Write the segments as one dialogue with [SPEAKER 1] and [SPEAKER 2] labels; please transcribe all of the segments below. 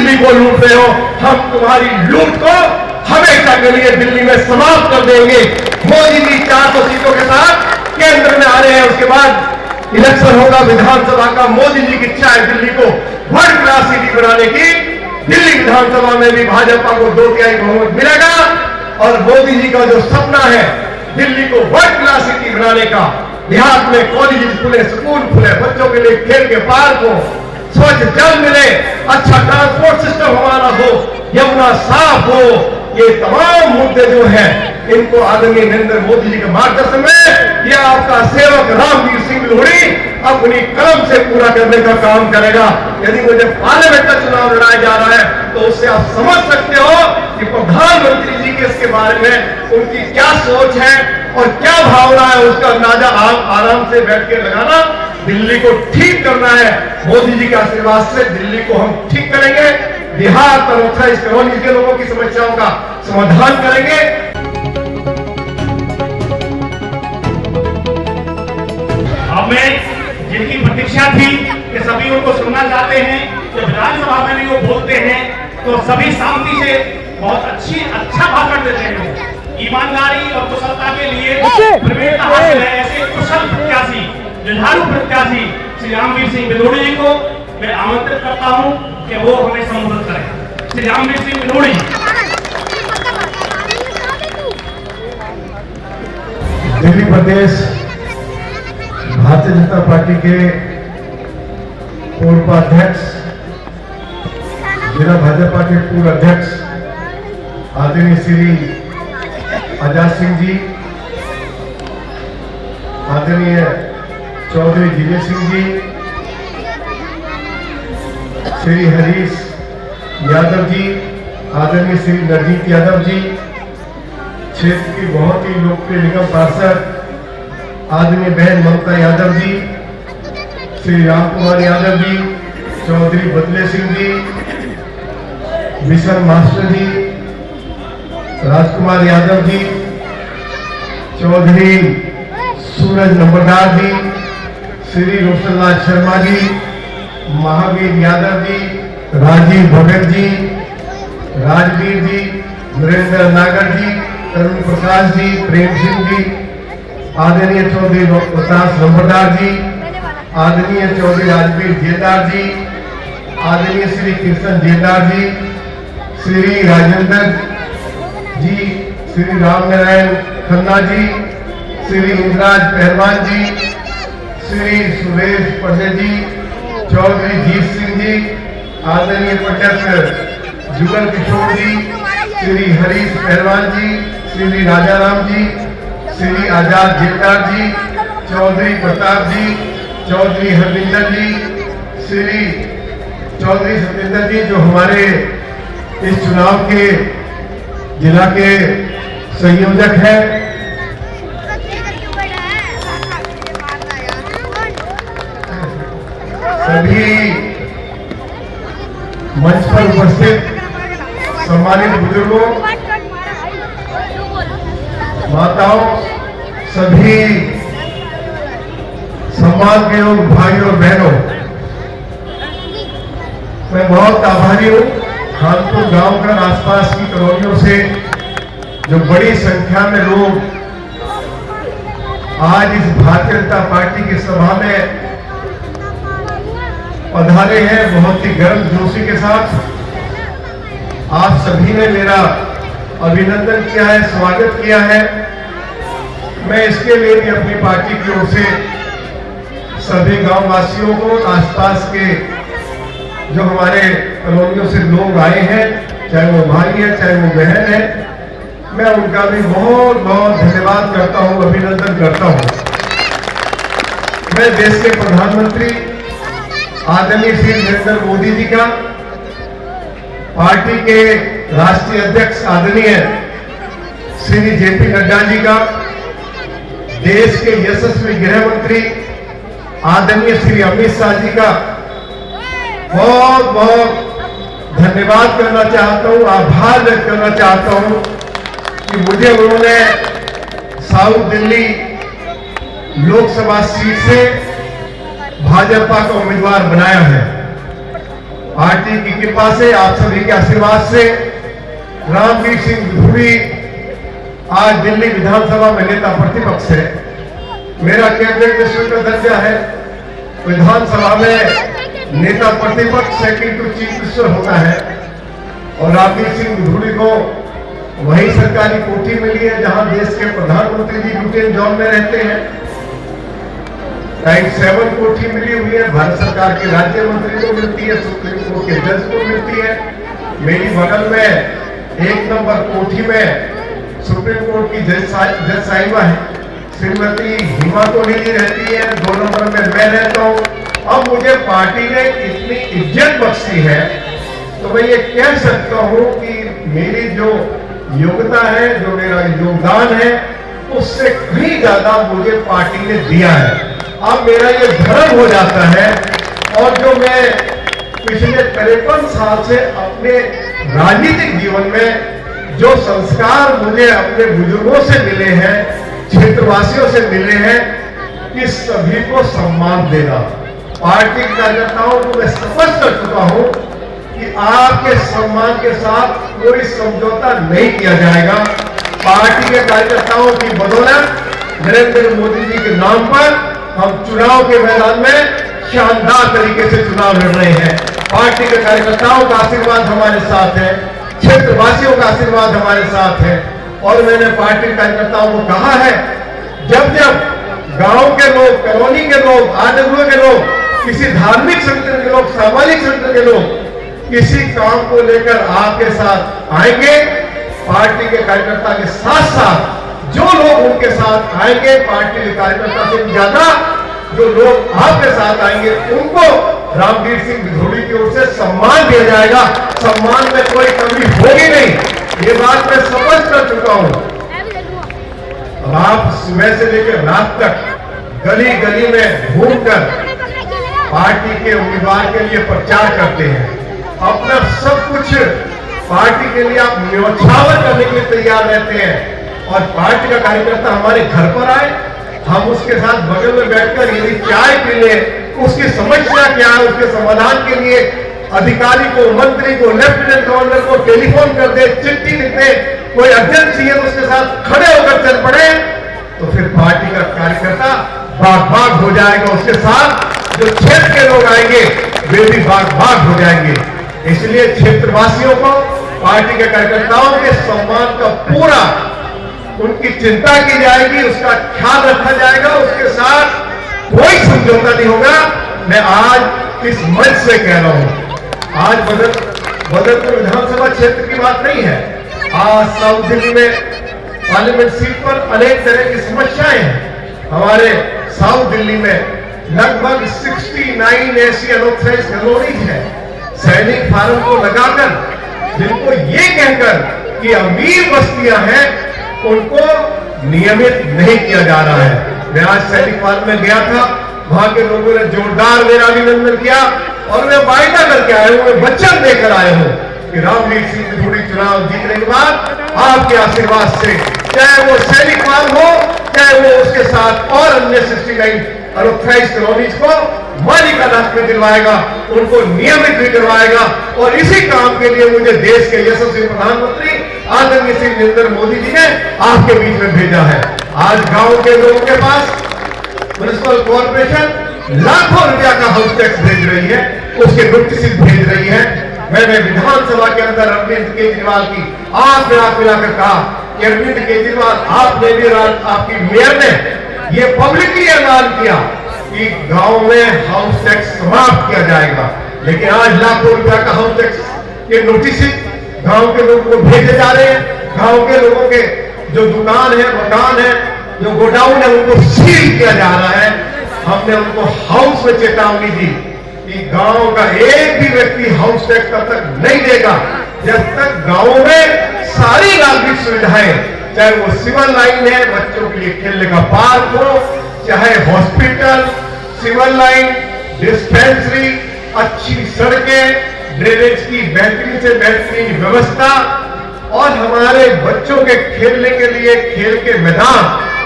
[SPEAKER 1] दिल्ली को लूट रहे हो, हम तुम्हारी लूट को हमेशा के लिए दिल्ली में समाप्त कर देंगे। मोदी जी 400 सीटों के साथ केंद्र में आ रहे हैं, उसके बाद इलेक्शन होगा विधानसभा का। मोदी जी की इच्छा है दिल्ली को वर्ल्ड क्लास सिटी बनाने की। दिल्ली विधानसभा में भी भाजपा को 2/3 बहुमत मिलेगा और मोदी जी का जो सपना है दिल्ली को वर्ल्ड क्लास सिटी बनाने का, देहात में कॉलेज खुले, स्कूल खुले, बच्चों के लिए खेल के पार्क हो, स्वच्छ जल मिले, अच्छा ट्रांसपोर्ट सिस्टम हमारा हो, यमुना साफ हो, ये तमाम मुद्दे जो हैं इनको आदरणीय नरेंद्र मोदी जी के मार्गदर्शन में यह आपका सेवक रामवीर सिंह लोहड़ी अपनी कलम से पूरा करने का काम करेगा। यदि मुझे पार्लियामेंट का चुनाव लड़ाया जा रहा है तो उससे आप समझ सकते हो कि प्रधानमंत्री जी के इसके बारे में उनकी क्या सोच है और क्या भावना है, उसका अंदाजा आप आराम से बैठ के लगाना। दिल्ली को ठीक करना है, मोदी जी के आशीर्वाद से दिल्ली को हम ठीक करेंगे, बिहार तथा इस कॉलोनी के लोगों की समस्याओं का समाधान करेंगे।
[SPEAKER 2] हमें जिनकी प्रतीक्षा थी कि सभी उनको सुनना चाहते हैं, जब विधानसभा में भी वो बोलते हैं तो सभी शांति से बहुत अच्छा भाषण देते हैं। ईमानदारी और कुशलता के लिए प्रवीणता हासिल है ऐसे कुशल प्रत्याशी, जुझारू प्रत्याशी श्री रामवीर सिंह बिलोड़ी जी को मैं आमंत्रित करता हूं कि वो हमें संबोधित करें। श्री रामवीर सिंह बिलोड़ी।
[SPEAKER 1] दिल्ली प्रदेश भारतीय जनता पार्टी के पूर्व अध्यक्ष, जिला भाजपा के पूर्व अध्यक्ष आदरणीय श्री आजाद सिंह जी, आदरणीय चौधरी जिले सिंह जी, श्री हरीश यादव जी, आदरणीय श्री नरजीत यादव जी, क्षेत्र की बहुत ही लोकप्रिय निगम पार्षद आदरणीय बहन ममता यादव जी, श्री राम कुमार यादव जी, चौधरी बदले सिंह जी, मिशन मास्टर जी, राजकुमार यादव जी, चौधरी सूरज नंबरदार जी, श्री रोशनलाल शर्मा जी, महावीर यादव जी, राजीव भगत जी, राजवीर जी, नरेंद्र नागर जी, तरुण प्रकाश जी, प्रेम सिंह जी, आदरणीय चौधरी प्रकाश नंबरदार जी, आदरणीय चौधरी राजवीर जेदार जी, आदरणीय श्री कृष्ण जेदार जी, श्री राजेंद्र जी, श्री रामनारायण खन्ना जी, श्री इंद्राज पहलवान जी, श्री सुरेश पंडित जी, चौधरी जीत सिंह जी, आदरणीय पंडित जुगल किशोर जी, श्री हरीश पहलवान जी, श्री राजाराम जी, श्री आजाद जेदार जी, चौधरी प्रताप जी, चौधरी हरविंदर जी, श्री चौधरी सत्येंद्र जी जो हमारे इस चुनाव के जिला के संयोजक हैं, सभी मंच पर उपस्थित सम्मानित बुजुर्गों, माताओं, सभी सम्मान के लोग, भाइयों और बहनों, मैं बहुत आभारी हूं खानपुर गांव का आसपास की कॉलोनियों से जो बड़ी संख्या में लोग आज इस भारतीय जनता पार्टी की सभा में पधारे हैं, बहुत ही गर्म जोशी के साथ। आप सभी ने मेरा अभिनंदन किया है, स्वागत किया है। मैं इसके लिए भी अपनी पार्टी की ओर से सभी गांव वासियों को, आसपास के जो हमारे कॉलोनियों से लोग आए हैं, चाहे वो भाई है चाहे वो बहन है, मैं उनका भी बहुत बहुत धन्यवाद करता हूं, अभिनंदन करता हूं। मैं देश के प्रधानमंत्री आदरणीय श्री नरेंद्र मोदी जी का, पार्टी के राष्ट्रीय अध्यक्ष आदरणीय श्री जेपी नड्डा जी का, देश के यशस्वी गृह मंत्री आदरणीय श्री अमित शाह जी का बहुत बहुत धन्यवाद करना चाहता हूं, आभार व्यक्त करना चाहता हूं कि मुझे उन्होंने साउथ दिल्ली लोकसभा सीट से भाजपा का उम्मीदवार बनाया है पार्टी की कृपा से, आप सभी के आशीर्वाद से रामवीर सिंह विधूड़ी आज दिल्ली विधानसभा में नेता प्रतिपक्ष है। मेरा कैबिनेट मिनिस्टर का दर्जा है। विधानसभा में नेता प्रतिपक्ष सेकेंड टू चीफ मिनिस्टर होता है और रामवीर सिंह विधूड़ी को वही सरकारी कोठी मिली है जहां देश के प्रधानमंत्री जी ल्यूटेन जॉन में रहते हैं। टाइप 7 कोठी मिली हुई है, भारत सरकार के राज्य मंत्री को मिलती है, सुप्रीम कोर्ट के जज को मिलती है। मेरी बगल में 1 नंबर कोठी में सुप्रीम कोर्ट की जज साहिबा है, श्रीमती हिमा कोहली जी रहती है। 2 नंबर में मैं रहता हूं। अब मुझे पार्टी ने इतनी इज्जत बख्शी है तो मैं ये कह सकता हूं कि मेरी जो योग्यता है, जो मेरा योगदान है, उससे कहीं ज्यादा मुझे पार्टी ने दिया है। अब मेरा ये धर्म हो जाता है और जो मैं पिछले 53 साल से अपने राजनीतिक जीवन में जो संस्कार मुझे अपने बुजुर्गों से मिले हैं, क्षेत्रवासियों से मिले हैं, कि सभी को सम्मान देना। पार्टी कार्यकर्ताओं को मैं स्पष्ट कर चुका हूं कि आपके सम्मान के साथ कोई समझौता नहीं किया जाएगा। पार्टी के कार्यकर्ताओं की बदौलत नरेंद्र मोदी जी के नाम पर हम चुनाव के मैदान में शानदार तरीके से चुनाव लड़ रहे हैं। पार्टी के कार्यकर्ताओं का आशीर्वाद हमारे साथ है, क्षेत्रवासियों का आशीर्वाद हमारे साथ है। और मैंने पार्टी कार्यकर्ताओं को कहा है, जब जब गांव के लोग, कॉलोनी के लोग, आदिवासी के लोग, किसी धार्मिक संगठन के लोग, सामाजिक संगठन के लोग किसी काम को लेकर आपके साथ आएंगे, पार्टी के कार्यकर्ता के साथ साथ जो लोग उनके साथ आएंगे, पार्टी के कार्यकर्ता से ज्यादा जो लोग आपके साथ आएंगे, उनको रामवीर सिंह विधूड़ी की ओर से सम्मान दिया जाएगा। सम्मान में कोई कमी होगी नहीं, ये बात मैं स्पष्ट कर चुका हूं। अब आप सुबह से लेकर रात तक गली गली में घूमकर पार्टी के उम्मीदवार के लिए प्रचार करते हैं, अपना सब कुछ पार्टी के लिए आप न्यौछावर करने के लिए तैयार रहते हैं। और पार्टी का कार्यकर्ता हमारे घर पर आए, हम उसके साथ बगल में बैठकर यदि चाय पी ले, उसकी समस्या क्या है, उसके समाधान के लिए अधिकारी को, मंत्री को, लेफ्टिनेंट गवर्नर को टेलीफोन कर दे, चिट्ठी लिख दे, कोई अर्जेंसी है तो उसके साथ खड़े होकर चल पड़े, तो फिर पार्टी का कार्यकर्ता भाग हो जाएगा। उसके साथ जो क्षेत्र के लोग आएंगे वे भी भाग हो जाएंगे। इसलिए क्षेत्रवासियों को, पार्टी के कार्यकर्ताओं के सम्मान का पूरा उनकी चिंता की जाएगी, उसका ख्याल रखा जाएगा, उसके साथ कोई समझौता नहीं होगा। मैं आज इस मंच से कह रहा हूं, आज बदरपुर विधानसभा क्षेत्र की बात नहीं है। आज साउथ दिल्ली में पार्लियामेंट सीट पर अनेक तरह की समस्याएं हैं। हमारे साउथ दिल्ली में लगभग 69 ऐसी अनऑथराइज्ड कॉलोनीज है। सैनिक फार्म को लगाकर, जिनको ये कहकर कि अमीर बस्तियां हैं, उनको नियमित नहीं किया जा रहा है। मैं आज सैनिक फार्म में गया था, वहां के लोगों ने जोरदार मेरा अभिनंदन किया और मैं वायदा करके आया हूं, मैं वचन देकर आया हूं कि रामवीर सिंह विधूड़ी चुनाव जीतने के बाद आपके आशीर्वाद से, चाहे वो सैनिक फार्म हो, चाहे वो उसके साथ और अन्य 69 अनऑथराइज्ड कॉलोनीज को मालिक हक में दिलवाएगा, उनको नियमित भी करवाएगा। और इसी काम के लिए मुझे देश के यशस्वी प्रधानमंत्री आदरणीय श्री नरेंद्र मोदी जी ने आपके बीच में भेजा है। आज गांव के लोगों के पास म्युनिसिपल कॉर्पोरेशन लाखों रुपया का हाउस टैक्स भेज रही है, उसके नोटिस भेज रही है। मैंने विधानसभा के अंदर अरविंद केजरीवाल की आंख मिलाकर कहा कि अरविंद केजरीवाल, आपने भी, आपकी मेयर ने ये पब्लिकली ऐलान किया कि गांव में हाउस टैक्स समाप्त किया जाएगा, लेकिन आज लाखों रुपया का हाउस टैक्स के नोटिस गांव के लोगों को भेजे जा रहे हैं। गांव के लोगों के जो दुकान है, मकान है, जो गोडाउन है, उनको सील किया जा रहा है। हमने उनको हाउस में चेतावनी दी कि गांव का एक भी व्यक्ति हाउस टैक्स तब तक नहीं देगा जब तक गांव में सारी नागरिक सुविधाएं, चाहे वो सिविल लाइन है, बच्चों के लिए खेलने का पार्क हो, चाहे हॉस्पिटल, सिविल लाइन, डिस्पेंसरी, अच्छी सड़कें, ड्रेनेज की बेहतरीन से बेहतरीन व्यवस्था और हमारे बच्चों के खेलने के लिए खेल के मैदान,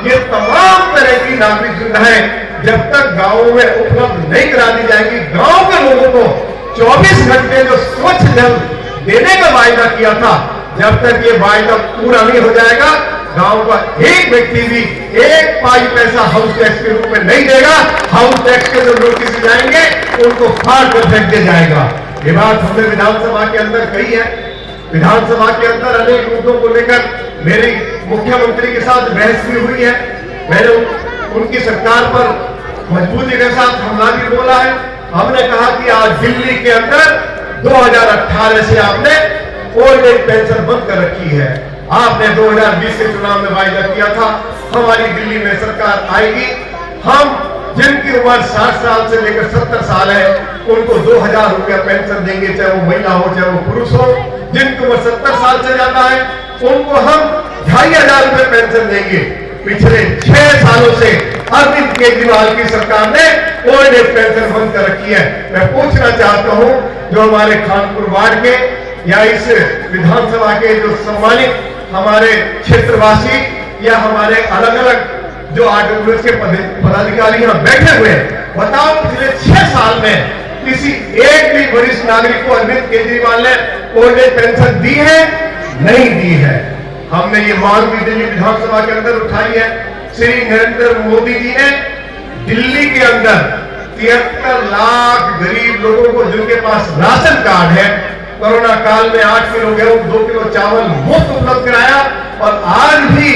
[SPEAKER 1] ये तमाम तरह की नागरिक सुविधाएं जब तक गांवों में उपलब्ध नहीं करा दी जाएगी, गांव के लोगों को 24 घंटे जो स्वच्छ जल देने का वायदा किया था, जब तक ये वायदा पूरा नहीं हो जाएगा, गांव का एक व्यक्ति भी एक पाई पैसा हाउस टैक्स के रूप में नहीं देगा। हाउस टैक्स के जो नोटिस जाएंगे उनको फाड़ कर फेंक दिया जाएगा। ये बात हमने विधानसभा के अंदर कही है। विधानसभा के अंदर अनेक मुद्दों को लेकर मेरी मुख्यमंत्री के साथ बहस भी हुई है। मैंने उनकी सरकार पर मजबूती के साथ हमला भी बोला है। हमने कहा कि आज दिल्ली के अंदर 2018 से आपने ओल्ड एज पेंशन बंद कर रखी है। आपने 2020 के चुनाव में वायदा किया था हमारी दिल्ली में सरकार आएगी, हम जिनकी उम्र 60 साल से लेकर 70 साल है उनको 2000 रुपया पेंशन देंगे, चाहे वो महिला हो चाहे वो पुरुष हो। जिनकी उम्र 70 साल से ज्यादा है उनको हम 2500 रुपये पेंशन देंगे। पिछले 6 सालों से अरविंद केजरीवाल की सरकार ने ओल्ड एज पेंशन बंद कर रखी है। मैं पूछना चाहता हूं, जो हमारे खानपुर वार्ड के या इस विधानसभा के जो सम्मानित हमारे क्षेत्रवासी या हमारे अलग अलग जो आरडब्ल्यूएस के पदाधिकारी यहां बैठे हुए हैं, बताओ पिछले 6 साल में किसी एक भी वरिष्ठ नागरिक को अरविंद केजरीवाल ने ओल्ड एज पेंशन दी है? नहीं दी है। हमने ये मांग भी दिल्ली विधानसभा के अंदर उठाई है। श्री नरेंद्र मोदी जी ने दिल्ली के अंदर 73 लाख गरीब लोगों को जिनके पास राशन कार्ड है, कोरोना काल में 8 किलो गेहूं 2 किलो चावल मुफ्त उपलब्ध कराया और आज भी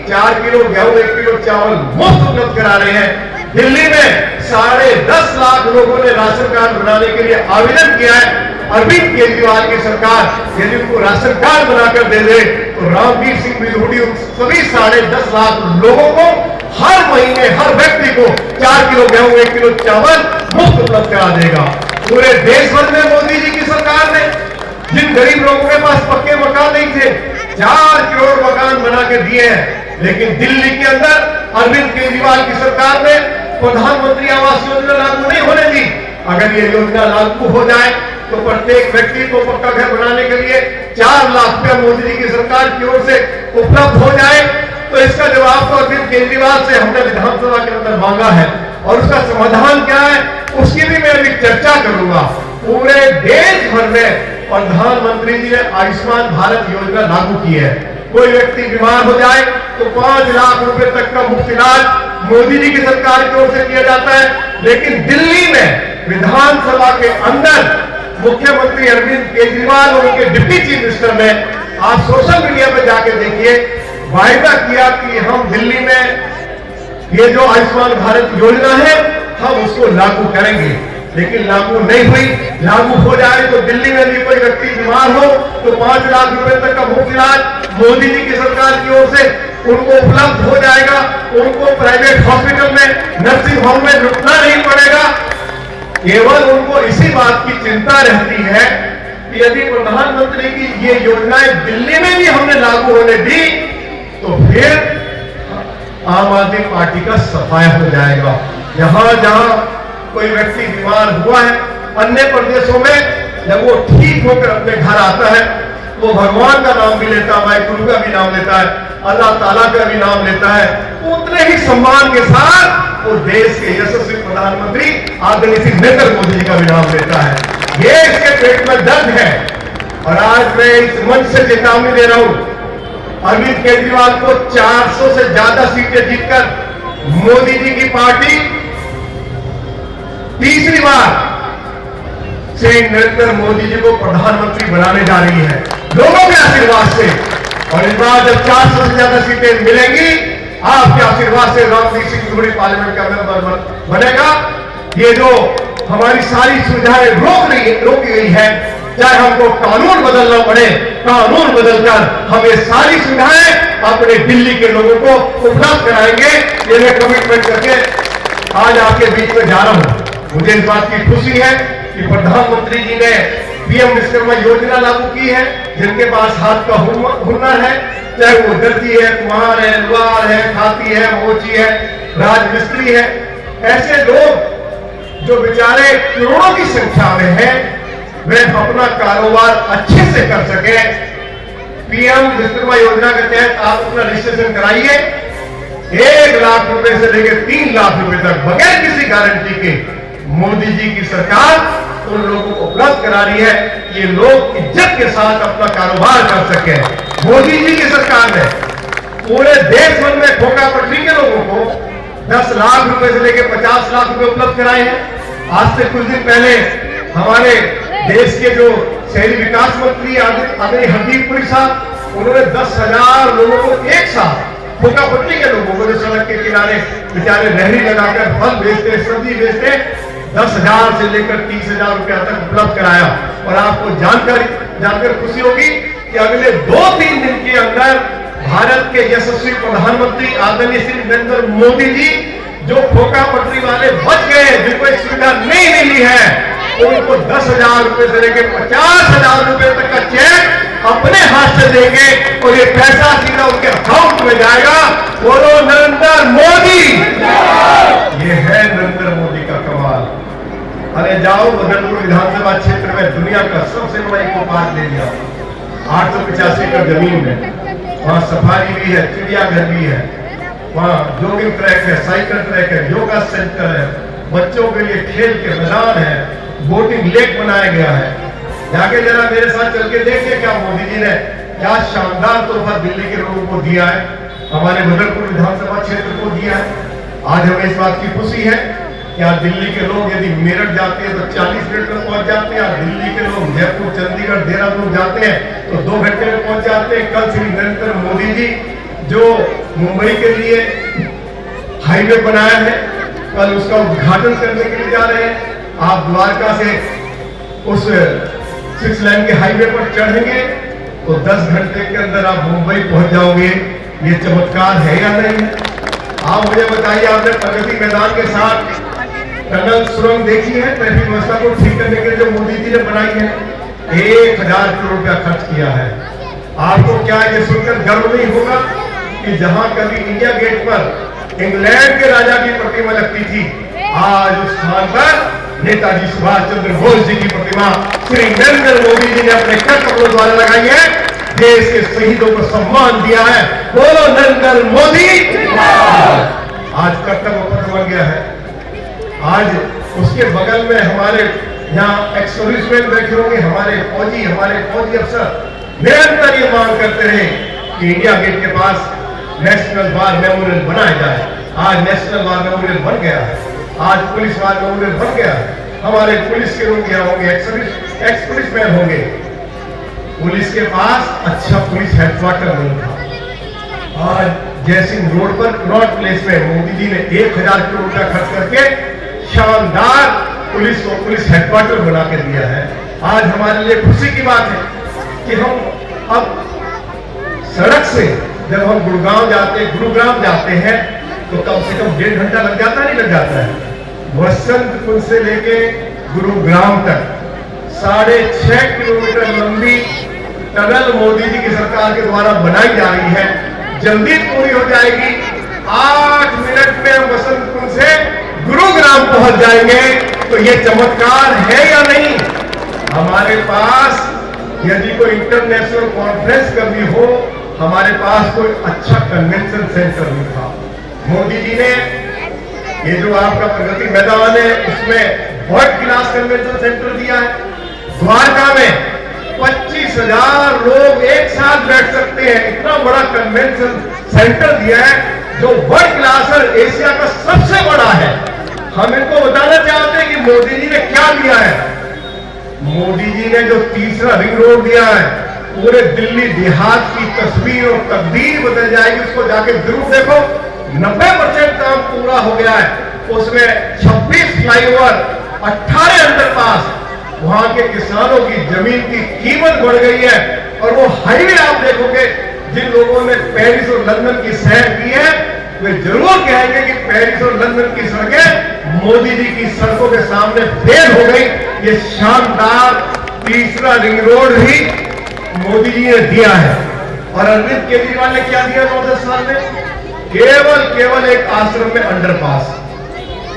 [SPEAKER 1] 4 किलो गेहूं 1 किलो चावल मुफ्त उपलब्ध करा रहे हैं। दिल्ली में 10.5 लाख लोगों ने राशन कार्ड बनाने के लिए आवेदन किया है। अरविंद केजरीवाल की सरकार यदि उनको राशन कार्ड बनाकर दे दे तो रामवीर सिंह बिधूड़ी उन सभी 10.5 लाख लोगों को हर महीने हर व्यक्ति को 4 किलो गेहूं 1 किलो चावल मुफ्त उपलब्ध करा देगा। पूरे देश भर में मोदी जी की सरकार ने जिन गरीब लोगों के पास पक्के मकान नहीं थे 4 करोड़ मकान बना के दिए हैं। लेकिन दिल्ली के अंदर अरविंद केजरीवाल की सरकार ने प्रधानमंत्री आवास योजना लागू नहीं होने दी। अगर ये योजना लागू हो जाए तो प्रत्येक व्यक्ति को पक्का घर बनाने के लिए 4 लाख रुपया मोदी जी की सरकार की ओर से उपलब्ध हो जाए, तो इसका जवाब तो अरविंद केजरीवाल से हमने विधानसभा के अंदर मांगा है और उसका समाधान क्या है उसकी भी मैं अभी चर्चा करूंगा। पूरे देश भर में प्रधानमंत्री जी ने आयुष्मान भारत योजना लागू की है। कोई व्यक्ति बीमार हो जाए तो 5 लाख रुपए तक का मुफ्त इलाज मोदी जी की सरकार की ओर से किया जाता है। लेकिन दिल्ली में विधानसभा के अंदर मुख्यमंत्री अरविंद केजरीवाल और उनके डिप्टी चीफ मिनिस्टर ने, आप सोशल मीडिया पर जाके देखिए, वायदा किया कि हम दिल्ली में ये जो आयुष्मान भारत योजना है हम उसको लागू करेंगे, लेकिन लागू नहीं हुई। लागू हो जाए तो दिल्ली में भी कोई व्यक्ति बीमार हो तो 5 लाख रुपए तक का मुफ्त इलाज मोदी जी की सरकार की ओर से उनको उपलब्ध हो जाएगा। उनको प्राइवेट हॉस्पिटल में नर्सिंग होम में रुकना नहीं पड़ेगा। केवल उनको इसी बात की चिंता रहती है कि यदि प्रधानमंत्री की ये योजनाएं दिल्ली में भी हमने लागू होने दी तो फिर आम आदमी पार्टी का सफाया हो जाएगा। जहां जहां कोई व्यक्ति बीमार हुआ है अन्य प्रदेशों में जब वो ठीक होकर अपने घर आता है वो भगवान का नाम भी लेता है, माई गुरु का भी नाम लेता है, अल्लाह ताला का भी नाम लेता है, उतने ही सम्मान के साथ वो देश के यशस्वी प्रधानमंत्री आदरणीय श्री नरेंद्र मोदी जी का भी नाम लेता है। ये इसके पेट में दर्द है और आज मैं इस मंच से चेतावनी दे रहा हूं, अरविंद केजरीवाल को 400 से ज्यादा सीटें जीतकर मोदी जी की पार्टी तीसरी बार श्री नरेंद्र मोदी जी को प्रधानमंत्री बनाने जा रही है लोगों के आशीर्वाद से। और इस बार जब 400 से ज्यादा सीटें मिलेंगी आपके आशीर्वाद से रामवीर सिंह बिधूड़ी पार्लियामेंट का मेंबर बनेगा। ये जो हमारी सारी सुविधाएं रोकी गई है, चाहे हमको कानून बदलना पड़े, कानून बदलकर हम ये सारी सुविधाएं अपने दिल्ली के लोगों को उपलब्ध कराएंगे। ये मैं कमिटमेंट करके आज आपके बीच में जा रहा हूं। मुझे इस बात की खुशी है कि प्रधानमंत्री जी ने पीएम विश्वकर्मा योजना लागू की है। जिनके पास हाथ का हुनर है, चाहे वो दर्जी है, कुम्हार है, लुहार है, खाती है, मोची है, राजमिस्त्री है, ऐसे लोग जो बेचारे करोड़ों की संख्या में हैं, वे अपना कारोबार अच्छे से कर सके। पीएम विश्वकर्मा योजना के तहत आप अपना रजिस्ट्रेशन कराइए। 1 लाख रुपए से लेकर 3 लाख रुपए तक बगैर किसी गारंटी के मोदी जी की सरकार उन लोगों को उपलब्ध करा रही है कि ये लोग इज्जत के साथ अपना कारोबार कर सके। मोदी जी की सरकार ने पूरे देश भर में खोखा पटरी के लोगों को 10 लाख रुपए से लेकर 50 लाख रुपए उपलब्ध कराए हैं। आज से कुछ दिन पहले हमारे देश के जो शहरी विकास मंत्री आदरणीय हरदीप पुरी साहब, उन्होंने 10,000 लोगों को एक साथ, खोखा पटरी के लोगों को जो सड़क के किनारे बेचारे रेहड़ी लगाकर फल बेचते, सब्जी बेचते, 10,000 से लेकर 30,000 रुपया तक उपलब्ध कराया। और आपको जानकर खुशी होगी कि अगले 2-3 दिन के अंदर भारत के यशस्वी प्रधानमंत्री आदरणीय श्री नरेंद्र मोदी जी, जो खोखा पटरी वाले बच गए, जिनको एक सुविधा नहीं मिली है, उनको 10,000 रुपए से लेकर 50,000 रुपए तक का चेक अपने हाथ से देंगे और ये पैसा सीधा उनके अकाउंट में जाएगा। बोलो नरेंद्र मोदी। ये है नरेंद्र मोदी का कमाल। अरे जाओ बदरपुर विधानसभा क्षेत्र में दुनिया का सबसे बड़ा इको पार्क ले लिया, 885 एकड़ जमीन में। वहां सफारी भी है, चिड़ियाघर भी है, वहां जॉगिंग ट्रैक है, साइकिल ट्रैक है, योगा सेंटर है, बच्चों के लिए खेल के मैदान है, बोटिंग लेक बनाया गया है। जाके जरा मेरे साथ चल के देखिए क्या मोदी जी ने क्या शानदार तोहफा दिल्ली के लोगों को दिया है, हमारे बदरपुर विधानसभा क्षेत्र को दिया है। आज हमें इस बात की खुशी है कि आज दिल्ली के लोग यदि मेरठ जाते हैं तो 40 मिनट में पहुंच जाते हैं। आज दिल्ली के लोग जयपुर, चंडीगढ़, देहरादून जाते हैं तो 2 घंटे में पहुंच जाते हैं। कल श्री नरेंद्र मोदी जी जो मुंबई के लिए हाईवे बनाया है, कल उसका उद्घाटन करने के लिए जा रहे हैं। आप द्वारका से उस 6 लेन के हाईवे पर चढ़ेंगे तो 10 घंटे के अंदर आप मुंबई पहुंच जाओगे। ये चमत्कार है या नहीं है? आप मुझे बताइए, आपने प्रगति मैदान के साथ टनल सुरंग देखी है? ट्रैफिक व्यवस्था को ठीक करने के लिए जो मोदी जी ने बनाई है, 1,000 करोड़ रुपया खर्च किया है। आपको क्या ये सुनकर गर्व नहीं होगा कि जहां कभी इंडिया गेट पर इंग्लैंड के राजा की प्रतिमा लगती थी, आज उस स्थान पर नेताजी सुभाष चंद्र बोस जी की प्रतिमा श्री नरेंद्र मोदी जी ने अपने कदमों द्वारा लगाई है। देश के शहीदों को सम्मान दिया है। बोलो नरेंद्र मोदी। आज कर्तव्य पथ बन गया है। आज उसके बगल में हमारे यहाँ एक्स सर्विसमैन बैठे होंगे, हमारे फौजी अफसर निरंतर ये मांग करते रहे कि इंडिया गेट के पास नेशनल वार मेमोरियल बनाया जाए। आज नेशनल वार मेमोरियल बन गया है, आज पुलिस वार मेमोरियल बन गया है। हमारे पुलिस के लोग यहाँ होंगे, एक्स पुलिसमैन होंगे। पुलिस के पास अच्छा पुलिस हेडक्वार्टर नहीं था। आज जयसिंह रोड पर कनॉट प्लेस में मोदी जी ने 1,000 करोड़ रुपया खर्च करके शानदार पुलिस हेडक्वार्टर बना के दिया है। आज हमारे लिए खुशी की बात है कि हम अब सड़क से जब हम गुरुग्राम जाते हैं तो कम से कम 1.5 घंटा लग जाता नहीं लग जाता है। वसंत कुंज से लेके गुरुग्राम तक 6.5 किलोमीटर लंबी टनल मोदी जी की सरकार के द्वारा बनाई जा रही है। जल्दी पूरी हो जाएगी। 8 मिनट में हम वसंत कुंज से गुरुग्राम पहुंच जाएंगे। तो ये चमत्कार है या नहीं? हमारे पास यदि कोई इंटरनेशनल कॉन्फ्रेंस करनी हो, हमारे पास कोई अच्छा कन्वेंशन सेंटर नहीं था। मोदी जी ने ये जो आपका प्रगति मैदान है उसमें वर्ल्ड क्लास कन्वेंशन सेंटर दिया है। द्वारका में 25,000 लोग एक साथ बैठ सकते हैं, इतना बड़ा कन्वेंशन सेंटर दिया है जो वर्ल्ड क्लास और एशिया का सबसे बड़ा है। हम इनको बताना चाहते हैं कि मोदी जी ने क्या दिया है। मोदी जी ने जो तीसरा रिंग रोड दिया है, पूरे दिल्ली देहात की तस्वीर और तकदीर बदल जाएगी। उसको जाके जरूर देखो। 90% काम पूरा हो गया है। उसमें 26 फ्लाईओवर, 18 अंडरपास, वहां के किसानों की जमीन की कीमत बढ़ गई है। और वो हाईवे आप देखोगे, जिन लोगों ने पेरिस और लंदन की सैर की है वे जरूर कहेंगे कि पेरिस और लंदन की सड़कें मोदी जी की सड़कों के सामने फेल हो गई। ये शानदार तीसरा रिंग रोड ही मोदी जी ने दिया है। और अरविंद केजरीवाल ने क्या दिया 9-10 साल में? केवल एक आश्रम में अंडरपास।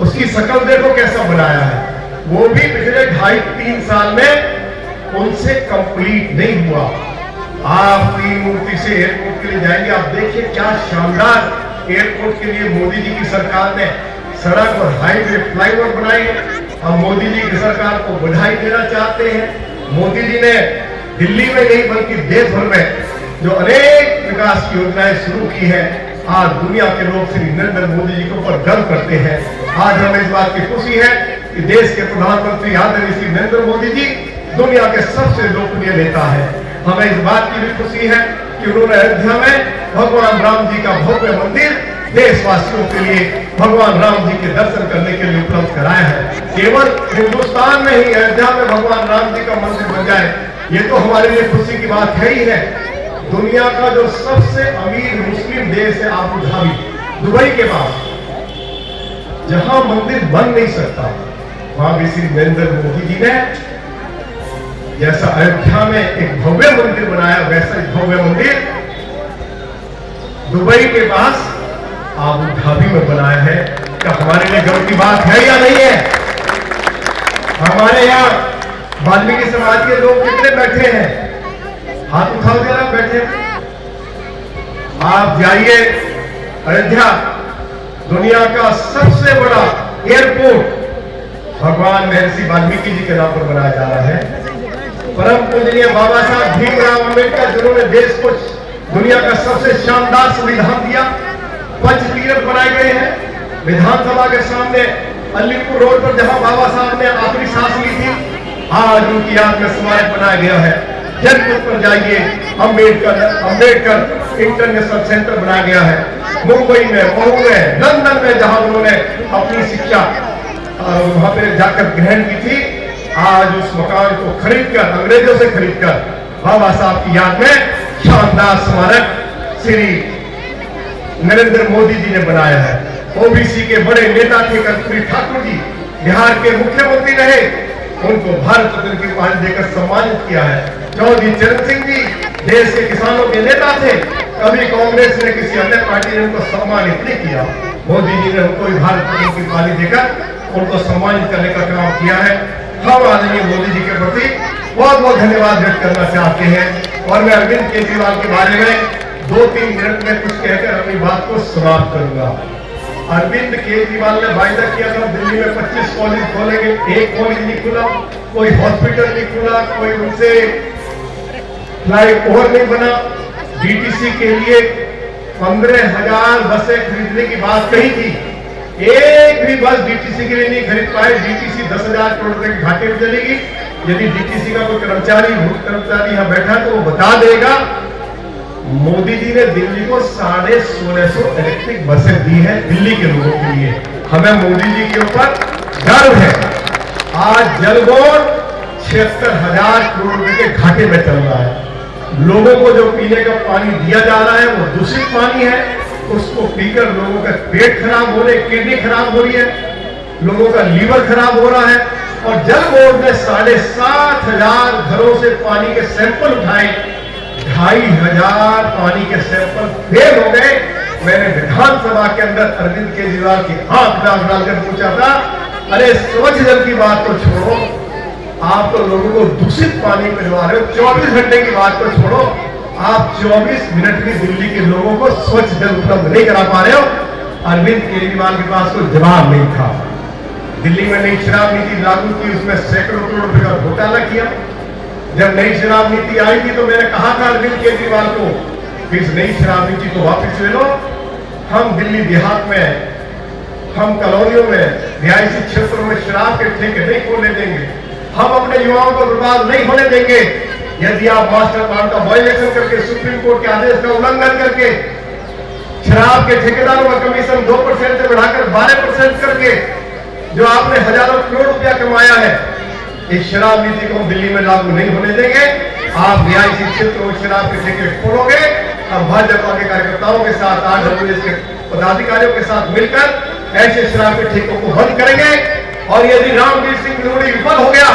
[SPEAKER 1] उसकी शक्ल देखो कैसा बनाया है। वो भी पिछले 2.5-3 साल में उनसे कंप्लीट नहीं हुआ। आप तीन मूर्ति से एयरपोर्ट के लिए जाएंगे, आप देखिए क्या शानदार एयरपोर्ट के लिए मोदी जी की सरकार ने सड़क और हाईवे फ्लाईओवर बनाए। हम मोदी जी की सरकार को बधाई देना चाहते हैं। मोदी जी ने दिल्ली में नहीं बल्कि देश भर में जो अनेक विकास की योजनाएं शुरू की है, आज दुनिया के लोग श्री नरेंद्र मोदी जी के ऊपर गर्व करते हैं। आज हमें इस बात की खुशी है कि देश के प्रधानमंत्री आदरणीय श्री नरेंद्र मोदी जी दुनिया के सबसे लोकप्रिय नेता है। हमें इस बात की भी खुशी है कि उन्होंने अयोध्या में भगवान राम जी का भव्य मंदिर देशवासियों के लिए भगवान राम जी के दर्शन करने के लिए उपलब्ध कराया है। केवल हिंदुस्तान में ही अयोध्या में भगवान राम जी का मंदिर बन जाए, ये तो हमारे लिए खुशी की बात है ही है। दुनिया का जो सबसे अमीर मुस्लिम देश है अबू धाबी, दुबई के पास, जहां मंदिर बन नहीं सकता, वहां भी श्री नरेंद्र मोदी जी ने जैसा अयोध्या में एक भव्य मंदिर बनाया, वैसा एक भव्य मंदिर दुबई के पास अबू धाबी में बनाया है। क्या हमारे लिए गर्व की बात है या नहीं है? हमारे यहाँ वाल्मीकि समाज के लोग कितने बैठे हैं? हाथ उठाओ जरा, बैठे। आप जाइए अयोध्या, दुनिया का सबसे बड़ा एयरपोर्ट भगवान महर्षि वाल्मीकि जी के नाम पर बनाया जा रहा है। परम पूजनीय बाबा साहब भीमराव अंबेडकर, जिन्होंने देश को दुनिया का सबसे शानदार संविधान दिया, पंच तीर्थ बनाए गए हैं। विधानसभा के सामने अलीपुर रोड पर जहां बाबा साहब ने आखिरी सांस ली थी, आज उनकी याद में स्मारक बनाया गया है। जनपद पर जाइए, अंबेडकर इंटरनेशनल सेंटर बनाया गया है। मुंबई में, महू में, लंदन में जहां उन्होंने अपनी शिक्षा वहां पर जाकर ग्रहण की थी, आज उस मकान को खरीदकर, अंग्रेजों से खरीदकर, बाबा साहब की याद में शानदार स्मारक श्री नरेंद्र मोदी जी ने बनाया है। ओबीसी के बड़े नेता थे कर्पूरी ठाकुर जी, बिहार के मुख्यमंत्री रहे, उनको भारत रत्न की उपाधि देकर सम्मानित किया है। चौधरी चरण सिंह जी देश के किसानों के नेता थे, कभी कांग्रेस ने किसी अन्य पार्टी ने उनको सम्मानित नहीं किया। मोदी जी ने उनको भारत रत्न की उपाधि देकर उनको सम्मानित करने का काम किया है। हम आदरणीय मोदी जी के प्रति बहुत बहुत धन्यवाद व्यक्त करना चाहते हैं। और मैं अरविंद केजरीवाल के बारे में 2-3 मिनट में कुछ कहकर अपनी बात को समाप्त करूंगा। अरविंद केजरीवाल ने वायदा किया था दिल्ली में 25 कॉलेज खोलेंगे, एक कॉलेज नहीं खुला, कोई हॉस्पिटल नहीं खुला, कोई उनसे फ्लाईओवर नहीं बना। डीटीसी के लिए 15,000 बसें खरीदने की बात कही थी, एक भी बस डीटीसी के लिए नहीं खरीद पाए। डीटीसी 10,000 करोड़ रुपए के घाटे में चलेगी। यदि डीटीसी का कोई कर्मचारी यहाँ बैठा तो वो बता देगा, मोदी जी ने दिल्ली को 1650 इलेक्ट्रिक बसें दी हैं दिल्ली के लोगों के लिए। हमें मोदी जी के ऊपर गर्व है। आज जल बोर्ड 76,000 करोड़ रुपए के घाटे में चल रहा है। लोगों को जो पीने का पानी दिया जा रहा है वो दूषित पानी है, उसको पीकर लोगों का पेट खराब हो रहे, किडनी खराब हो रही है, लोगों का लीवर खराब हो रहा है। और जल बोर्ड ने 7,500 घरों से पानी के सैंपल उठाए, 2,500 पानी के सैंपल फेल हो गए। मैंने विधानसभा के अंदर अरविंद केजरीवाल की आंख डालकर पूछा था, अरे स्वच्छ जल की बात तो छोड़ो, आप तो लोगों को दूषित पानी पिलवा रहे हो। 24 घंटे की बात को छोड़ो, आप 24 मिनट में दिल्ली के लोगों को स्वच्छ जल उपलब्ध नहीं करा पा रहे हो। अरविंद केजरीवाल के पास कोई जवाब नहीं था। दिल्ली में नई शराब नीति लागू की, उसमें सैकड़ों करोड़ रुपए का घोटाला किया। जब नई शराब नीति आई थी तो मैंने कहा था अरविंद केजरीवाल को कि इस नई शराब नीति को वापस ले लो। हम दिल्ली देहात में, हम कॉलोनियों में, रिहायशी क्षेत्रों में शराब के ठेके नहीं खोलने देंगे। हम अपने युवाओं को बर्बाद नहीं होने देंगे। यदि आप मास्टर प्लान का वायलेशन करके, सुप्रीम कोर्ट के आदेश का उल्लंघन करके, शराब के ठेकेदारों का कमीशन 2% से बढ़ाकर 12% करके जो आपने हजारों करोड़ रुपया कमाया है, इस शराब नीति को हम दिल्ली में लागू नहीं होने देंगे। आप रिहायशी क्षेत्रों में शराब के ठेके खोलोगे, हम भाजपा के कार्यकर्ताओं के साथ, आरडब्ल्यूएस के पदाधिकारियों के साथ मिलकर ऐसे शराब के ठेकों को बंद करेंगे। और यदि रामवीर सिंह न्यूड़ी विफल हो गया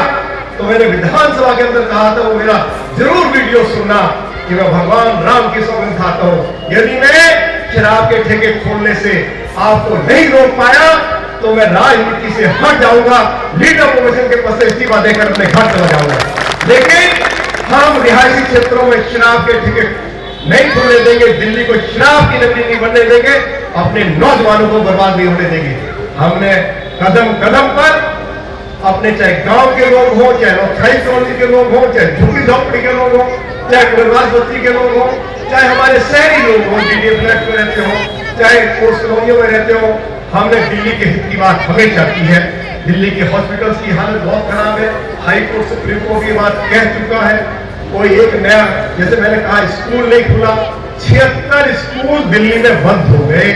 [SPEAKER 1] तो मैंने विधानसभा के अंदर कहा था, वो मेरा जरूर वीडियो सुनना कि मैं भगवान राम की सौगंध खाता हूं, यदि मैं शराब के ठेके खोलने से आपको नहीं रोक पाया तो मैं राजनीति से हट जाऊंगा, लीडर प्रोफेशन के पद से इस्तीफा देकर अपने घर चला जाऊंगा। लेकिन हम रिहायशी क्षेत्रों में शराब के ठेके नहीं खोलने देंगे, दिल्ली को शराब की नगरी नहीं बनने देंगे, अपने नौजवानों को बर्बाद नहीं होने देंगे। हमने कदम कदम पर अपने चाहे गांव के लोग हों, चाहे नौथाई कॉलोनी के लोग हों, चाहे झुग्गी झोपड़ी के लोग हों, चाहे गुरदास बस्ती के लोग हों, चाहे हमारे शहरी लोग हों, डीडीए फ्लैट में रहते हों, चाहे कोर्स कॉलोनियों में रहते हों, हमने दिल्ली के हित की बात हमेशा की है। दिल्ली के हॉस्पिटल्स की हालत बहुत खराब है, हाई कोर्ट सुप्रीम कोर्ट की बात कह चुका है। कोई एक नया, जैसे मैंने कहा, स्कूल नहीं खुला, 76 स्कूल दिल्ली में बंद हो गए।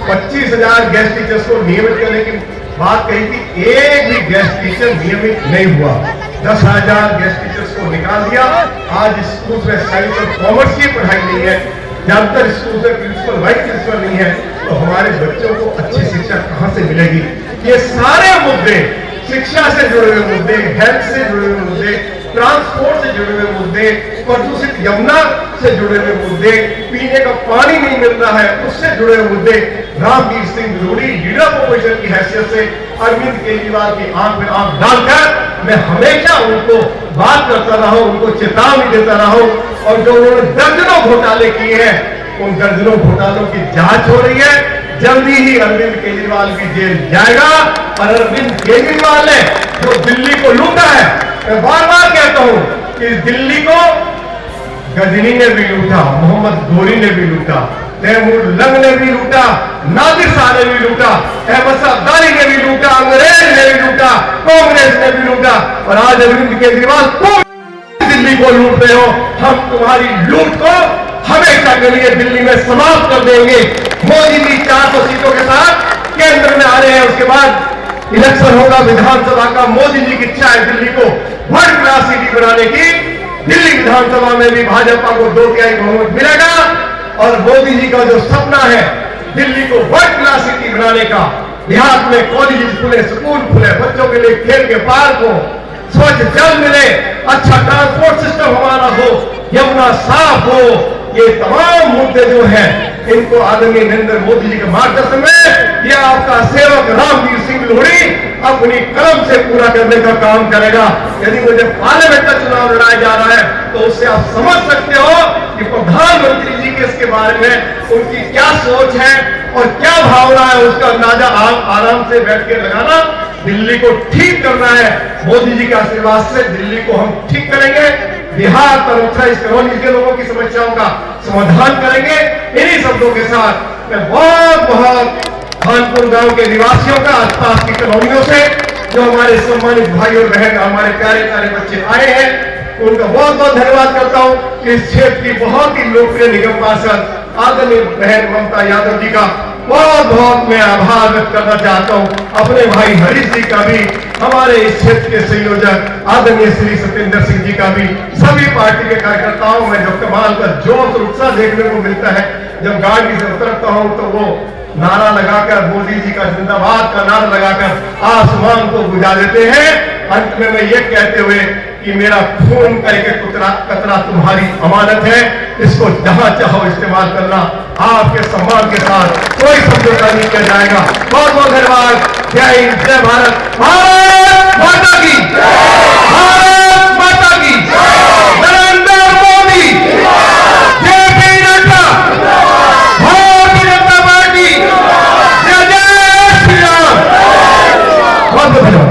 [SPEAKER 1] 25,000 गेस्ट टीचर्स को नियमित करने की बात कही थी, एक भी गेस्ट टीचर नियमित नहीं हुआ। 10,000 गेस्ट टीचर्स को निकाल दिया। आज स्कूल में साइंस और कॉमर्स की पढ़ाई नहीं है, जब तक स्कूल में प्रिंसिपल वाइस प्रिंसिपल नहीं है तो हमारे बच्चों को अच्छी शिक्षा कहां से मिलेगी। ये सारे मुद्दे, शिक्षा से जुड़े हुए मुद्दे, हेल्थ से जुड़े हुए मुद्दे, ट्रांसपोर्ट से जुड़े हुए मुद्दे, प्रदूषित यमुना से जुड़े हुए मुद्दे, पीने का पानी नहीं मिल रहा है उससे जुड़े हुए मुद्दे, रामवीर सिंह लोढ़ी लीडर ऑपोजिशन की हैसियत से अरविंद केजरीवाल की आंख में आंख डालकर मैं हमेशा उनको बात करता रहा हूं, उनको चेतावनी देता रहा हूं। और जो उन्होंने दर्जनों घोटाले किए हैं, उन दर्जनों घोटालों की जांच हो रही है। जल्दी ही अरविंद केजरीवाल भी जेल जाएगा। और अरविंद केजरीवाल ने जो दिल्ली को लूटा है, मैं बार बार कहता हूं कि इस दिल्ली को गजनी ने भी लूटा, मोहम्मद गोरी ने भी लूटा, तैमूर लंग ने भी लूटा, नादिर शाह ने भी लूटा, अहमद अब्दाली ने भी लूटा, अंग्रेज ने भी लूटा, कांग्रेस ने भी लूटा। और आज अरविंद केजरीवाल तुम दिल्ली को लूट रहे हो। हम तुम्हारी लूट को हमेशा के लिए दिल्ली में समाप्त कर देंगे। मोदी जी 400 सीटों के साथ केंद्र में आ रहे हैं, उसके बाद इलेक्शन होगा विधानसभा का। मोदी जी की इच्छा है दिल्ली को वर्ल्ड क्लास सिटी बनाने की। दिल्ली विधानसभा में भी भाजपा को 2/3 बहुमत मिलेगा। और मोदी जी का जो सपना है दिल्ली को वर्ल्ड क्लास सिटी बनाने का, देहात में कॉलेज खुले, स्कूल खुले, बच्चों के लिए खेल के पार्क हो, स्वच्छ जल मिले, अच्छा ट्रांसपोर्ट सिस्टम हमारा हो, यमुना साफ हो, ये तमाम मुद्दे जो हैं इनको आदरणीय नरेंद्र मोदी जी के मार्गदर्शन में यह आपका सेवक रामवीर सिंह लोढ़ी अपनी कलम से पूरा करने का काम करेगा। यदि मुझे पार्लियामेंट का चुनाव लड़ाया जा रहा है तो उससे आप समझ सकते हो कि प्रधानमंत्री जी के इसके बारे में उनकी क्या सोच है और क्या भावना है, उसका अंदाजा आप आराम से बैठ के लगाना। दिल्ली को ठीक करना है, मोदी जी के आशीर्वाद से दिल्ली को हम ठीक करेंगे। बिहार पर उत्तर कॉलोनी के लोगों की समस्याओं का समाधान करेंगे। इन्हीं शब्दों के साथ मैं बहुत खानपुर गांव के निवासियों का, आसपास की कॉलोनियों से जो हमारे सम्मानित भाई और बहन, हमारे प्यारे प्यारे बच्चे आए हैं, उनका बहुत बहुत धन्यवाद करता हूं कि इस क्षेत्र की बहुत ही लोकप्रिय निगम पार्षद आदरणीय बहन ममता यादव जी का बहुत बहुत मैं आभार व्यक्त करना चाहता हूं। अपने भाई हरीश जी का भी, हमारे इस क्षेत्र के संयोजक आदरणीय श्री सत्येंद्र सिंह जी का भी, सभी पार्टी के कार्यकर्ताओं में जो कमाल का जोश और उत्साह देखने को मिलता है। जब गाड़ी से उतरता हूं तो वो नारा लगाकर, मोदी जी का जिंदाबाद का नारा लगाकर आसमान को बुझा देते हैं। अंत में मैं ये कहते हुए कि मेरा खून का एक कतरा तुम्हारी अमानत है, इसको जहां चाहो इस्तेमाल करना। आपके सम्मान के साथ कोई समझौता नहीं किया जाएगा। बहुत बहुत धन्यवाद। जय हिंद, जय भारत, भारत माता की, भारत माता की, नरेंद्र मोदी, जेपी नड्डा, भारतीय जनता पार्टी, जय जय श्री राम। बहुत बहुत धन्यवाद।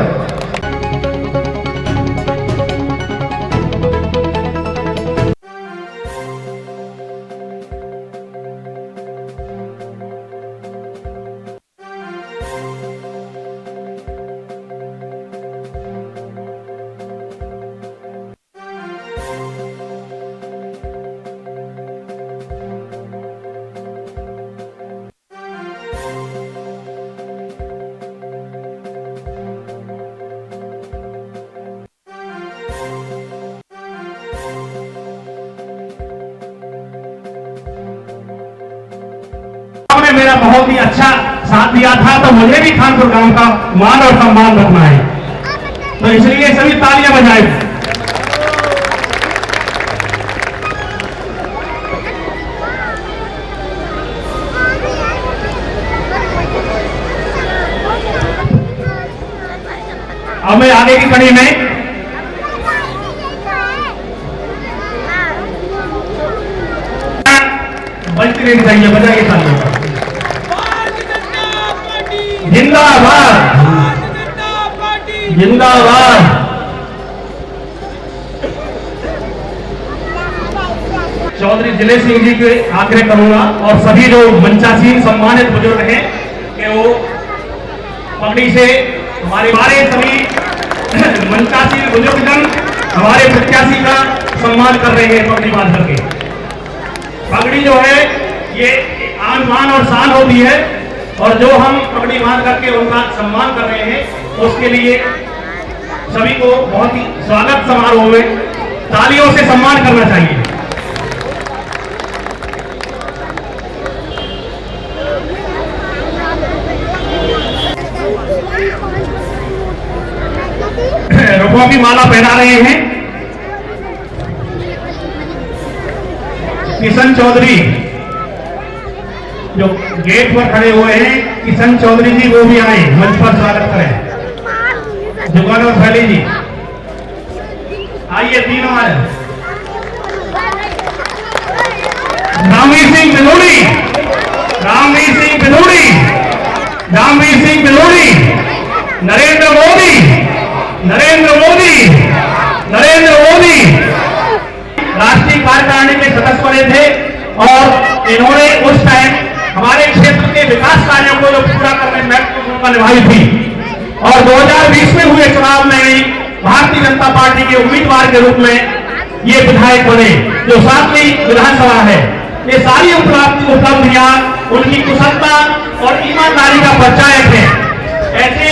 [SPEAKER 2] मेरा बहुत ही अच्छा साथ दिया था, तो मुझे भी खानपुर गांव का मान और सम्मान रखना है, तो इसलिए सभी तालियां बजाएं। अब मैं आगे की कड़ी में बजती रहनी चाहिए, बजाइए तालियां। जिंदाबाद, जिंदाबाद। चौधरी दिनेश सिंह जी के आग्रह करूंगा और सभी जो मंचासीन सम्मानित बुजुर्ग हैं कि वो पगड़ी से हमारे सभी मंचासीन बुजुर्गजन हमारे प्रत्याशी का सम्मान कर रहे हैं पगड़ी बांध करके। पगड़ी जो है ये आन बान और शान होती है और जो हम पगड़ी बांध करके उनका सम्मान कर रहे हैं उसके लिए सभी को बहुत ही स्वागत समारोह में तालियों से सम्मान करना चाहिए। रुपयों की माला पहना रहे हैं किशन चौधरी जो गेट पर खड़े हुए हैं। किशन चौधरी जी वो भी आए मंच पर स्वागत करें। जुगान और फैली जी आइए, तीनों आए। रामवीर सिंह बिलोड़ी, रामवीर सिंह बिलोड़ी, रामवीर सिंह बिलोड़ी, नरेंद्र मोदी, नरेंद्र मोदी, नरेंद्र मोदी राष्ट्रीय कार्यकारिणी के सदस्य बने थे और इन्होंने उस टाइम हमारे क्षेत्र के विकास कार्यों को जो पूरा करने में महत्वपूर्ण भूमिका निभाई थी और 2020 में हुए चुनाव में ही भारतीय जनता पार्टी के उम्मीदवार के रूप में ये विधायक बने जो 7वीं विधानसभा है। ये सारी उपलब्धियां उनकी कुशलता और ईमानदारी का परिचायक है। ऐसे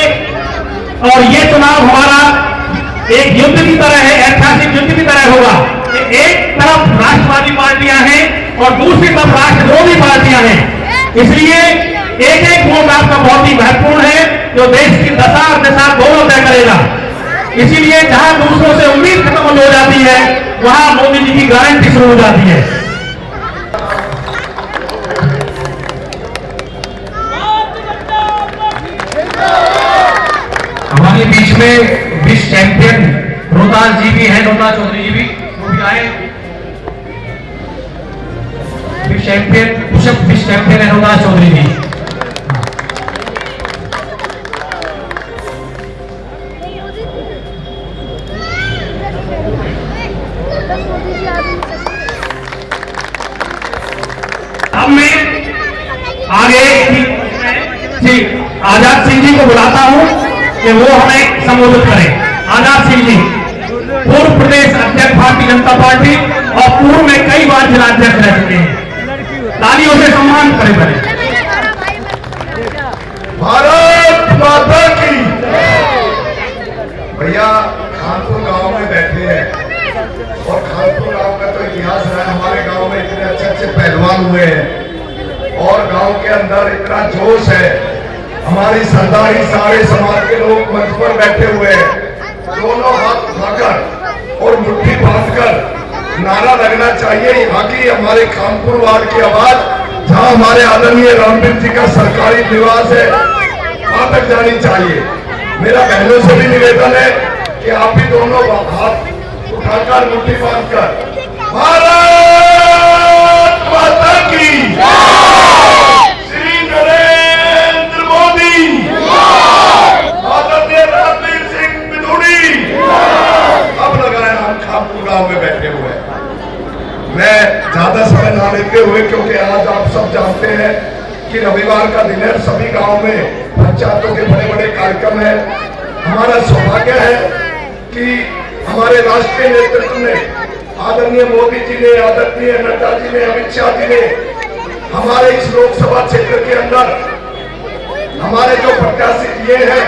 [SPEAKER 2] और ये चुनाव हमारा एक युद्ध की तरह है, ऐतिहासिक युद्ध की तरह होगा। एक तरफ राष्ट्रवादी पार्टियां हैं और दूसरी तरफ राष्ट्रविरोधी पार्टियां हैं, इसलिए एक एक वोट आपका बहुत ही महत्वपूर्ण है जो देश की दशा और दिशा दोनों तय करेगा। इसीलिए जहां दूसरों से उम्मीद खत्म हो जाती है वहां मोदी जी की गारंटी शुरू हो जाती है।
[SPEAKER 3] हमारे बीच में विश्व चैंपियन रोहतास जी भी हैं, रोहतास चौधरी जी भी वो भी आए। विश्व चैंपियन पुशअप विश्व चैंपियन है रोहतास चौधरी जी।
[SPEAKER 2] अब मैं आगे आजाद सिंह जी को बुलाता हूं कि वो हमें संबोधित करें। आजाद सिंह जी पूर्व प्रदेश अध्यक्ष भारतीय जनता पार्टी और पूर्व में कई बार जिलाध्यक्ष रह चुके हैं। तालियों से सम्मान करें।
[SPEAKER 1] भारत माता की। भैया खानपुर गांव में बैठे हैं और खानपुर गांव का तो इतिहास है। हमारे गांव में इतने अच्छे अच्छे पहलवान हुए हैं और गांव के अंदर इतना जोश है। हमारी सरदारी सारे समाज के लोग मंच पर बैठे हुए हैं, दोनों हाथ उठाकर और मुट्ठी बांधकर नारा लगना चाहिए। यहाँ की हमारे खानपुर वार्ड की आवाज जहाँ हमारे आदरणीय रामवीर जी का सरकारी निवास है वहां तक जानी चाहिए। मेरा बहनों से भी निवेदन है कि आप भी दोनों हाथ उठाकर मुट्ठी बांधकर भारत माता की, श्री नरेंद्र मोदी, आदरणीय रामवीर सिंह बिधूड़ी। अब लगाए हम खानपुर गांव में बैठे हुए हैं। मैं ज्यादा समय ना लेते हुए, क्योंकि आज आप सब जानते हैं कि रविवार का दिन है, सभी गांव में पंचायतों के बड़े बड़े कार्यक्रम है। हमारा सौभाग्य है कि हमारे राष्ट्रीय नेतृत्व ने, आदरणीय मोदी जी ने, आदरणीय नड्डा जी ने, अमित शाह जी ने हमारे इस लोकसभा क्षेत्र के अंदर हमारे जो प्रत्याशी दिए हैं,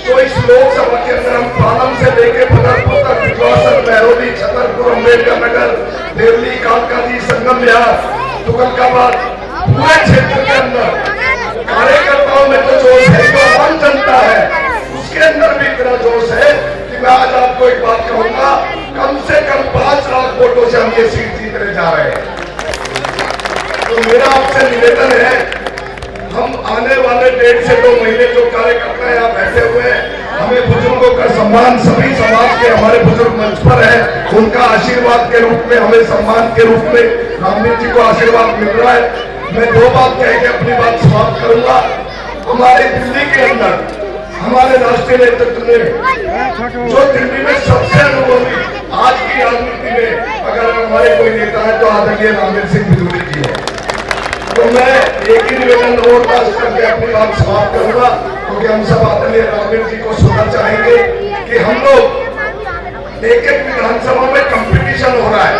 [SPEAKER 1] तो इस लोकसभा के अंदर हम पालम से लेके फतेहपुर तक, बिजवासर, बहरौली, छतरपुर, अम्बेडकर नगर, देवली, कालकाजी, संगम विहार, तुगलकाबाद, पूरे क्षेत्र के अंदर कार्यकर्ताओं में तो जोश है, जो आम जनता है उसके अंदर भी इतना जोश है कि मैं आज आपको एक बात कहूंगा, कम से कम 5 लाख वोटों से हम ये सीट जीतने जा रहे हैं। तो मेरा आपसे निवेदन है, हम आने वाले 1.5 से 2 महीने जो कार्यकर्ता यहाँ बैठे हुए हैं, हमें बुजुर्गों का सम्मान, सभी समाज के हमारे बुजुर्ग मंच पर है, उनका आशीर्वाद के रूप में, हमें सम्मान के रूप में रामवीर जी को आशीर्वाद मिल रहा है। मैं 2 बात कह के अपनी बात समाप्त करूंगा। हमारे दिल्ली के अंदर हमारे राष्ट्रीय नेतृत्व ने जो दिल्ली में सबसे अनुभवी आज की राजनीति में अगर हमारे कोई नेता है तो आदरणीय रामवीर सिंह बिदूरी जी है। तो मैं एक ही निवेदन और पास करके अपनी बात समाप्त करूंगा, क्योंकि हम सब आदरणीय रामवीर जी को सुनना चाहेंगे कि हम लोग एक एक विधानसभा में कंपटीशन हो रहा है।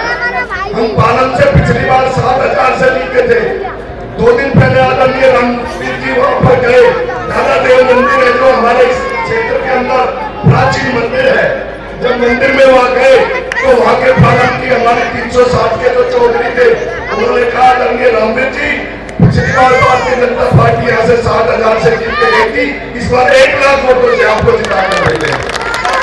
[SPEAKER 1] हम पालन से पिछली बार 7,000 से जीते थे। 2 दिन पहले आदरणीय रामवीर जी वहां पर गए। दादा देव मंदिर है जो हमारे इस क्षेत्र के अंदर प्राचीन मंदिर है। जब मंदिर में वहां गए तो वहां के पालन की हमारे 360 के जो चौधरी थे, उन्होंने कहा आदरणीय रामवीर जी पिछली बार भारतीय जनता पार्टी यहाँ से 7,000 से जीत के गई थी, इस बार 1 लाख वोटों से आपको जिता कर भेजे।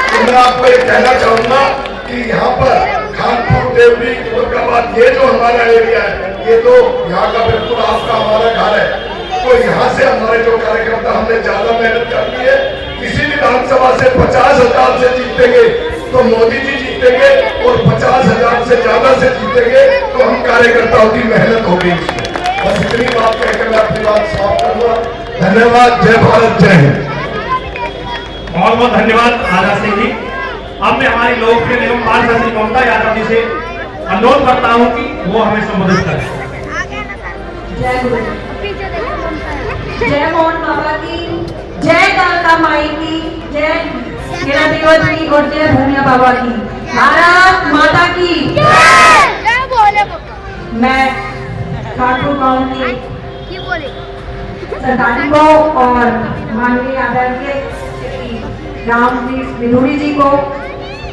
[SPEAKER 1] तो मैं आपको ये कहना चाहूंगा कि यहाँ पर खानपुर, देवरी, औरंगाबाद ये जो हमारा एरिया है, ये तो यहाँ का बिल्कुल आपका हमारा घर है। तो यहाँ से हमारे जो कार्यकर्ता हमने ज्यादा मेहनत कर ली है। किसी विधानसभा से 50,000 से जीतेंगे तो मोदी जी जीतेंगे, और 50,000 से ज्यादा से जीतेंगे तो हम कार्यकर्ताओं की मेहनत होगी। बस इतनी बात कहकर मैं अपनी बात समाप्त करूंगा। धन्यवाद। जय भारत, जय हिंद।
[SPEAKER 2] बहुत बहुत धन्यवाद आजाद सिंह जी। अब मैं हमारी लोकप्रिय एवं पार्षद श्री ममता यादव जी से अनुरोध करता हूं कि वो हमें संबोधित करें।
[SPEAKER 4] जय गुरु, जय मोहन बाबा की, जय कालका माई की, जय गिरा देवत की और जय भूमिया बाबा की। भारत माता की। मैं खाटू गांव की सरदारी को और माननीय आदरणीय श्री रामवीर बिदूरी जी को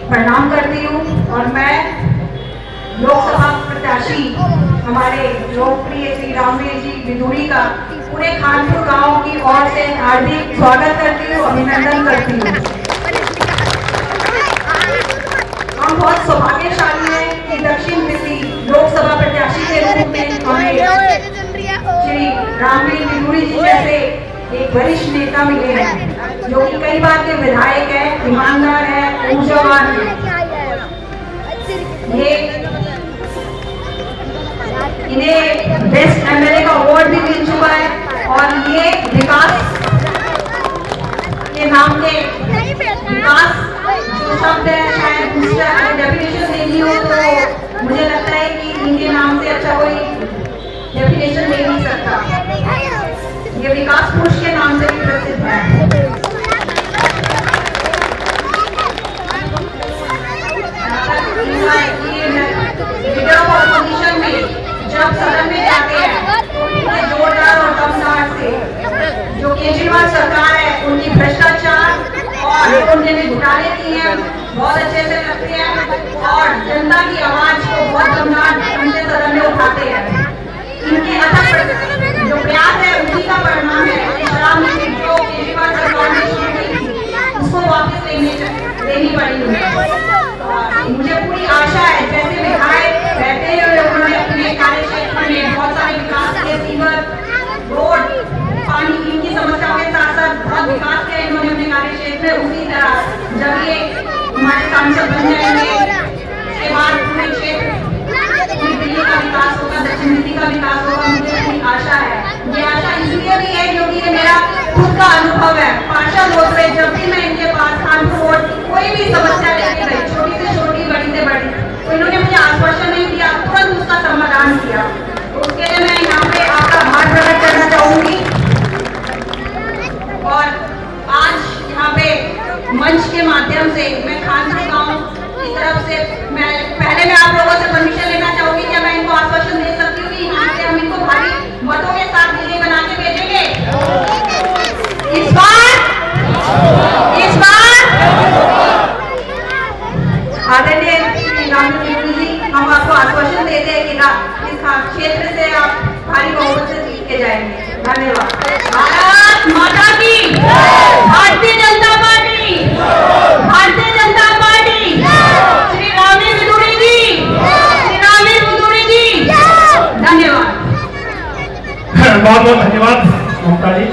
[SPEAKER 4] प्रणाम करती हूँ, और मैं लोकसभा प्रत्याशी हमारे लोकप्रिय श्री रामवीर जी बिदूरी का पूरे खानपुर गांव की ओर से हार्दिक स्वागत करती हूँ, अभिनंदन करती हूँ। हम बहुत सौभाग्यशाली हैं कि दक्षिण दिल्ली लोकसभा प्रत्याशी के रूप में हमें श्री रामवीर बिदूरी जी जैसे एक वरिष्ठ नेता मिले हैं, जो कि कई बार के विधायक है, ईमानदार है, ऊर्जावान है। इन्हें बेस्ट एमएलए का अवार्ड भी मिल चुका है, और ये विकास के नाम के विकास जो शब्द है, शायद उसका डेफिनेशन देनी हो तो मुझे लगता है कि इनके नाम से अच्छा कोई डेफिनेशन दे नहीं सकता। ये विकास पुरुष के नाम से भी प्रसिद्ध है। लीडर ऑफ ऑपोजिशन में जब सदन में जाते हैं तो इतने जोरदार और दमदार से जो केजरीवाल सरकार है उनकी भ्रष्टाचार और उन्होंने घोटाले किए हैं बहुत अच्छे से करते हैं, और जनता की आवाज को बहुत दमदार उनके सदन में उठाते हैं। इनके अथक जो प्रयास है उसी का परिणाम है कि शराब नीति जो केजरीवाल सरकार ने शुरू की थी उसको वापस लेनी पड़ी उन्हें। मुझे पूरी आशा है जैसे विधायक रहते हुए उन्होंने अपने कार्य क्षेत्र में बहुत सारे विकास के, सीवर, रोड, पानी, इनकी समस्याओं के साथ साथ बहुत विकास किया इन्होंने अपने कार्य क्षेत्र में। उसी तरह जब ये हमारे सांसद बन जाएंगे उसके बाद पूरे क्षेत्र दिल्ली का विकास होगा, दक्षिण दिल्ली का विकास होगा, मुझे पूरी आशा है। ये आशा इसलिए भी है क्योंकि ये मेरा खुद का अनुभव है। पार्षद होते हुए जब भी मैं इनके पास खानपुर रोड की कोई भी समस्या लेके गई, छोटी से छोटी, बड़ी से बड़ी, तो इन्होंने मुझे आश्वासन नहीं दिया, तुरंत उसका समाधान किया। तो उसके लिए मैं यहाँ पे आपका आभार प्रकट करना चाहूंगी। और आज यहाँ पे मंच के माध्यम से मैं खानपुर गाँव की तरफ से मैं आप लोगों से परमिशन लेना चाहूंगी कि मैं इनको आश्वासन दे सकती हूँ कि यहाँ से हम इनको भारी मतों के साथ दिल्ली बना के भेजेंगे। इस बार आदरणीय श्री रामवीर बिदूरी जी, हम आपको आश्वासन देते हैं कि इस क्षेत्र से आप भारी बहुमत से जीत के जाएंगे। धन्यवाद। भारत माता की, भारतीय जनता पार्टी, भारतीय जनता पार्टी, श्री रामवीर बिदूरी जी, श्री रामवीर बिदूरी जी, धन्यवाद।
[SPEAKER 2] बहुत बहुत धन्यवाद ममता जी।